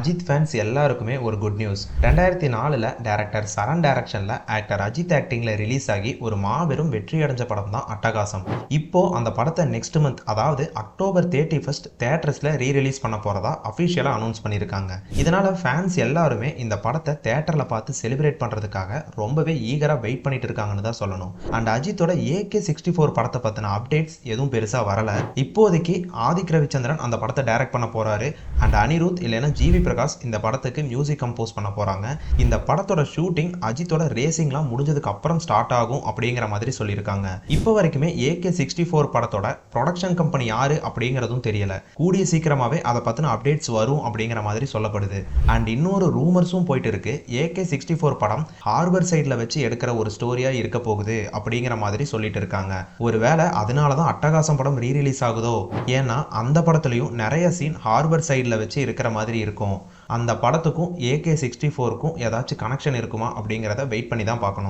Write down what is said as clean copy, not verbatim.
Ajith fans எல்லாருக்குமே ஒரு good news. 2004ல் director சரண் டைரக்ஷன்ல ஆக்டர் அஜித் ஆக்டிங்ல ரிலீஸ் ஆகி ஒரு மாபெரும் வெற்றி அடைஞ்ச படம் தான் அட்டகாசம். இப்போ அந்த படத்தை நெக்ஸ்ட் மந்த், அதாவது அக்டோபர் 31 தியேட்டர்ஸ்ல ரீ-ரிலீஸ் பண்ண போறதா அபிஷியலா அனௌன்ஸ் பண்ணிருக்காங்க. இதனால ஃபேன்ஸ் எல்லாருமே இந்த படத்தை தியேட்டர்ல பார்த்து செலிப்ரேட் பண்றதுக்காக ரொம்பவே ஈகரா வெயிட் பண்ணிட்டு இருக்காங்கன்னு தான் சொல்லணும். அண்ட் அஜித்தோட AK-64 படத்தை பத்தின அப்டேட்ஸ் எதுவும் பெருசா வரல. இப்போதைக்கு ஆதிக் ரவிச்சந்திரன் அந்த படத்தை டைரக்ட் பண்ண போறாரு. அண்ட் அனிருத் இல்லைன்னா ஜிவி பிரகாஷ் இந்த படத்துக்கு மியூசிக் கம்போஸ் பண்ண போறாங்க. இந்த படத்தோட ஷூட்டிங் அஜித்தோட ரேசிங்லாம் முடிஞ்சதுக்கு அப்புறம் ஸ்டார்ட் ஆகும் அப்படிங்கிற மாதிரி சொல்லியிருக்காங்க. இப்போ வரைக்குமே AK-64 படத்தோட ப்ரொடக்ஷன் கம்பெனி யாரு அப்படிங்கிறதும் தெரியல. கூடிய சீக்கிரமாவே அதை பத்தின அப்டேட்ஸ் வரும் அப்படிங்கிற மாதிரி சொல்லப்படுது. அண்ட் இன்னொரு ரூமர்ஸும் போயிட்டு இருக்கு. AK-64 படம் ஹார்பர் சைட்ல வச்சு எடுக்கிற ஒரு ஸ்டோரியா இருக்க போகுது அப்படிங்கிற மாதிரி சொல்லிட்டு இருக்காங்க. ஒருவேளை அதனாலதான் அட்டகாசம் படம் ரீ-ரிலீஸ் ஆகுதோ? ஏன்னா அந்த படத்துலயும் நிறைய சீன் ஹார்பர் சைட்ல வச்சு இருக்கிற மாதிரி இருக்கும். அந்த படத்துக்கும் AK-64க்கும் ஏதாச்சும் கனெக்ஷன் இருக்குமா அப்படிங்கிறத வெயிட் பண்ணி தான் பார்க்கணும்.